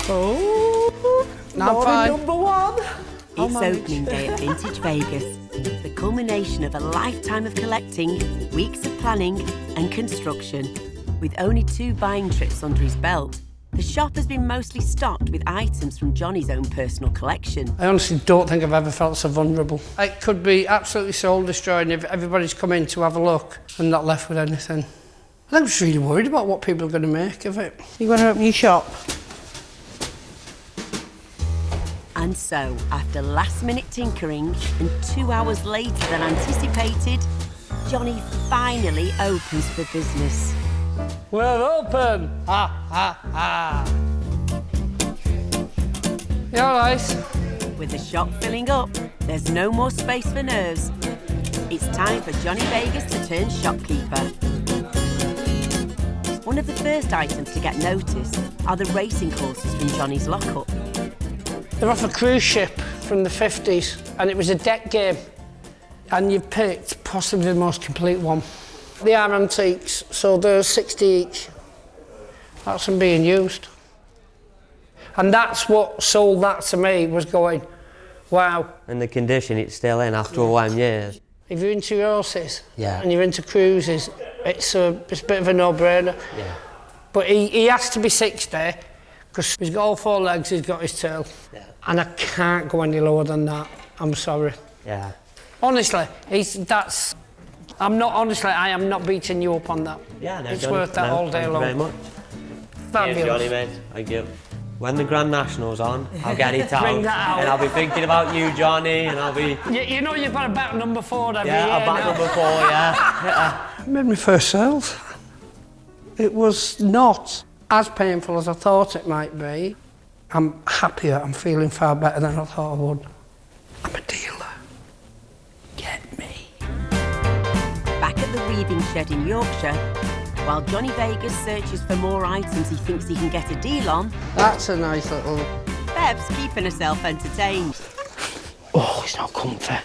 Oh, not fine. Number one. It's opening day at Vintage Vegas, the culmination of a lifetime of collecting, weeks of planning and construction. With only 2 buying trips under his belt, the shop has been mostly stocked with items from Johnny's own personal collection. I honestly don't think I've ever felt so vulnerable. It could be absolutely soul-destroying if everybody's come in to have a look and not left with anything. I'm just really worried about what people are going to make of it. You want to open your shop? And so, after last-minute tinkering and 2 hours later than anticipated, Johnny finally opens for business. We're open! Ha, ha, ha! You all right? With the shop filling up, there's no more space for nerves. It's time for Johnny Vegas to turn shopkeeper. One of the first items to get noticed are the racing horses from Johnny's lockup. They're off a cruise ship from the 50s, and it was a deck game. And you picked possibly the most complete one. They are antiques, so they're 60 each. That's them being used. And that's what sold that to me, was going, wow. And the condition it's still in after all them years. If you're into horses, yeah, and you're into cruises, it's a bit of a no-brainer. Yeah. But he has to be 60, because he's got all 4 legs, he's got his tail. Yeah. And I can't go any lower than that. I'm sorry. Yeah. Honestly, I am not beating you up on that. Yeah, no, it's Johnny, worth that all day long. Thank you very much. Fabulous. Cheers, Johnny, mate. Thank you. When the Grand National's on, I'll get it Bring that out. and I'll be thinking about you, Johnny, and I'll be... You know you've got a back number 4 every year. Yeah, I'll back now. number 4, yeah. I made my first sales. It was not as painful as I thought it might be. I'm happier, I'm feeling far better than I thought I would. I'm a dealer. Get me. Back at the weaving shed in Yorkshire, while Johnny Vegas searches for more items he thinks he can get a deal on, That's a nice little... Bev's keeping herself entertained. Oh, it's not comfy.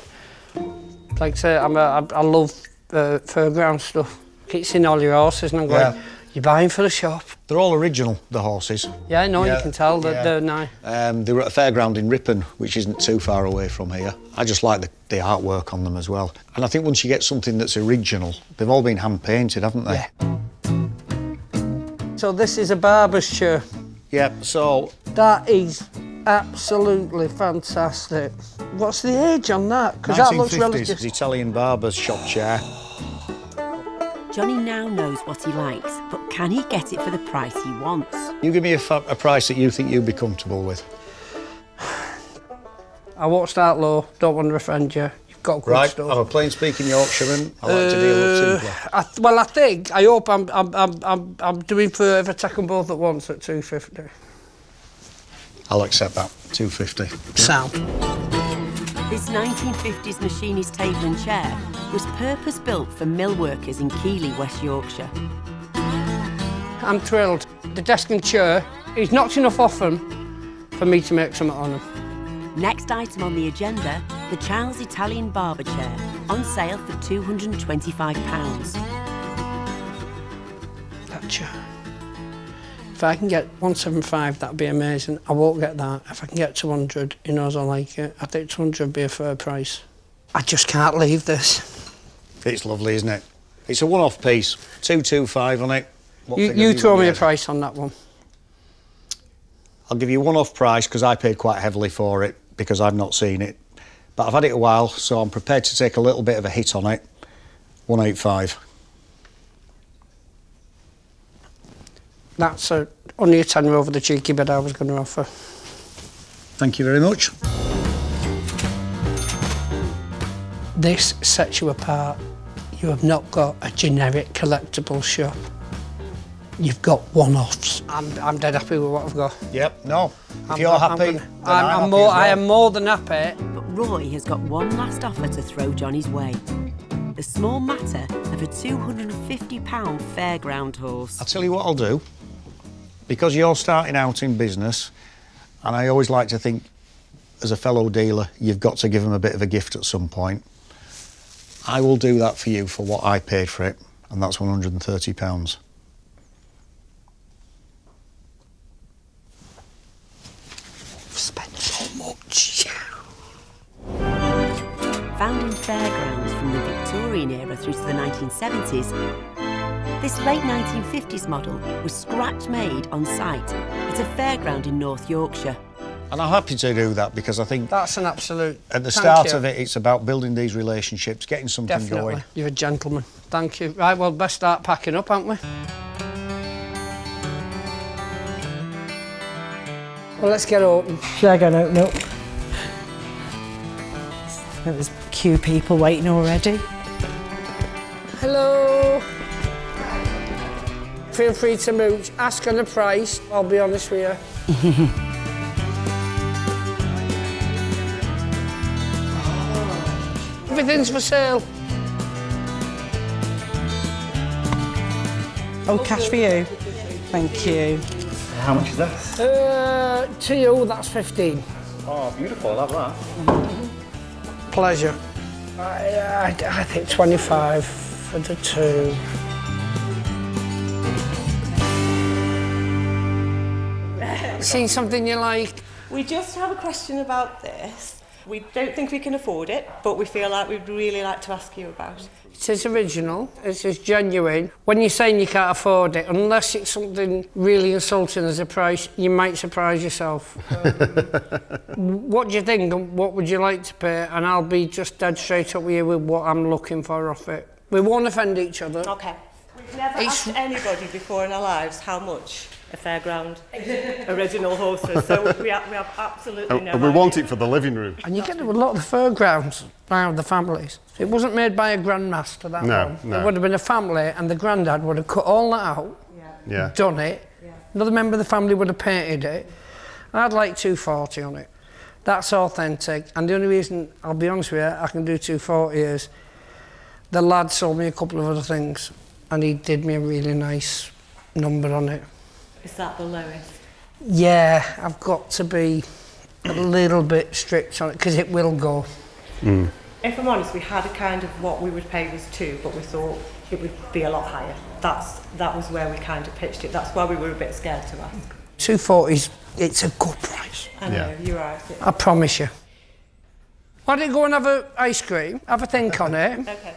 Like I say, I love Fairground stuff. Keeps in all your horses, and I'm going, you're buying for the shop. They're all original, the horses. Yeah, no, you can tell that they're nice. They were at a fairground in Ripon, which isn't too far away from here. I just like the artwork on them as well. And I think once you get something that's original, they've all been hand-painted, haven't they? Yeah. So this is a barber's chair. Yeah, so... That is absolutely fantastic. What's the age on that? Because that looks 1950s, relative. Italian barber's shop chair. Johnny now knows what he likes, but can he get it for the price he wants? You give me a price that you think you'd be comfortable with. I won't start low, don't want to offend you. You've got good Right, stuff. I'm a plain-speaking Yorkshireman. I like to deal with simpler. I hope I'm doing for if I take them both at once at 250. I'll accept that, 250. Sound. This 1950s machinist table and chair was purpose-built for mill workers in Keighley, West Yorkshire. I'm thrilled. The desk and chair, he's knocked enough off them for me to make something on them. Next item on the agenda, the Charles Italian barber chair, on sale for £225. That chair. If I can get 175, that'd be amazing. I won't get that. If I can get 200, he knows I like it. I think 200 would be a fair price. I just can't leave this. It's lovely, isn't it? It's a one-off piece. 225 on it. You throw me a price on that one. I'll give you a one-off price because I paid quite heavily for it because I've not seen it. But I've had it a while, so I'm prepared to take a little bit of a hit on it. 185. That's only a tenner over the cheeky bid I was going to offer. Thank you very much. This sets you apart. You have not got a generic collectible shop. You've got one-offs. I'm dead happy with what I've got. Yep, no. If you're happy, then I'm happy as well. I am more than happy. But Roy has got one last offer to throw Johnny's way. The small matter of a £250 Fairground horse. I'll tell you what I'll do. Because you're starting out in business, and I always like to think, as a fellow dealer, you've got to give them a bit of a gift at some point. I will do that for you for what I paid for it, and that's £130. found in Fairgrounds from the Victorian era through to the 1970s, this late 1950s model was scratch-made on site at a fairground in North Yorkshire. And I'm happy to do that because I think That's an absolute... at the Thank start you. of it, it's about building these relationships, getting something Definitely. going. You're a gentleman. Thank you. Right, well, best start packing up, aren't we? Well, let's get open. Should I go and open up? There's a queue of people waiting already. Hello. Feel free to mooch. Ask on the price. I'll be honest with you. Everything's for sale. Oh, cash for you. Thank you. How much is that? To you, that's 15. Oh, beautiful, I love that. Pleasure. I think 25 for the two. Seen something you like? We just have a question about this. We don't think we can afford it, but we feel like we'd really like to ask you about it. It is original, it is genuine. When you're saying you can't afford it, unless it's something really insulting as a price, you might surprise yourself. What do you think and what would you like to pay? And I'll be just dead straight up with you with what I'm looking for off it. We won't offend each other. Okay. We've never asked anybody before in our lives how much a fairground original horse is, so we have absolutely no And we idea. want it for the living room. And you get it with a lot of the fairgrounds around the families. It wasn't made by a grandmaster, that No, one. no. It would have been a family and the granddad would have cut all that out, Yeah. done it. Another member of the family would have painted it. I'd like 240 on it. That's authentic. And the only reason, I'll be honest with you, I can do 240 is the lad sold me a couple of other things and he did me a really nice number on it. Is that the lowest? Yeah, I've got to be a little bit strict on it because it will go. If I'm honest, we had a kind of what we would pay was 2, but we thought it would be a lot higher. That was where we kind of pitched it. That's why we were a bit scared to ask. 240's, it's a good price. I know, you're right. I promise you. Why don't you go and have an ice cream, have a think on it. Okay.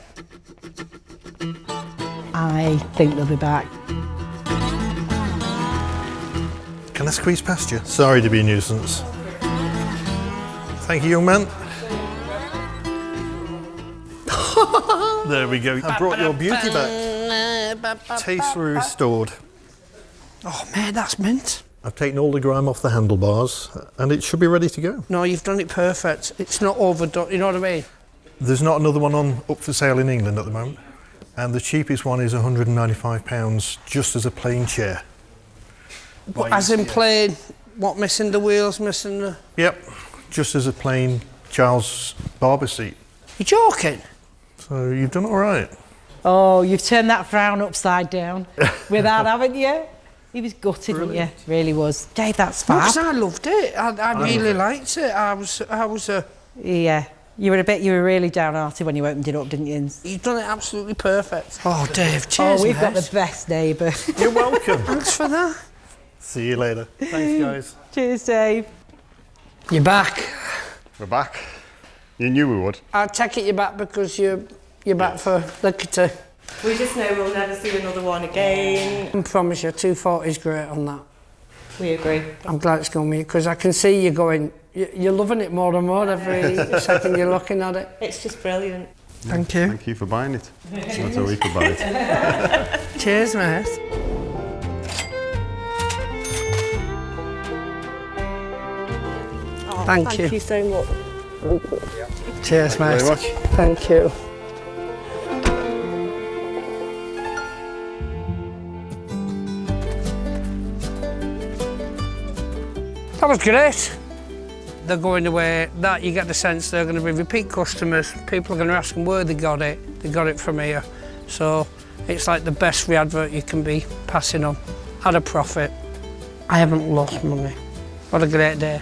I think they'll be back. Can I squeeze past you? Sorry to be a nuisance. Thank you, young man. There we go. I brought your beauty back. Taste restored. Oh, man, that's mint. I've taken all the grime off the handlebars and it should be ready to go. No, you've done it perfect. It's not overdone, you know what I mean? There's not another one up for sale in England at the moment. And the cheapest one is £195 just as a plain chair. But as in plain, what, missing the wheels, missing the... Yep, just as a plain child's barber seat. You're joking? So you've done all right. Oh, you've turned that frown upside down with that, haven't you? He was gutted, wasn't you? Really was. Dave, that's No, fab. 'cause I loved it. I really liked it. I was Yeah, you were really downhearted when you opened it up, didn't you? You've done it absolutely perfect. Oh, Dave, cheers, Oh, we've got mate. the best neighbour. You're welcome. Thanks for that. See you later. Thanks, guys. Cheers, Dave. You're back. We're back. You knew we would. I take it you're back because you're back for liquor tea. We just know we'll never see another one again. I promise you, 240 is great on that. We agree. I'm glad it's going with you because I can see you going, you're loving it more and more every second you're looking at it. It's just brilliant. Thank you. Thank you for buying it. That's how we could buy it. Cheers, mate. Oh, Thank you. Thank you so much. Cheers, mate. Very much. Thank you. That was great. They're going away, that you get the sense they're going to be repeat customers. People are going to ask them where they got it. They got it from here. So it's like the best free advert you can be passing on. At a profit. I haven't lost money. What a great day.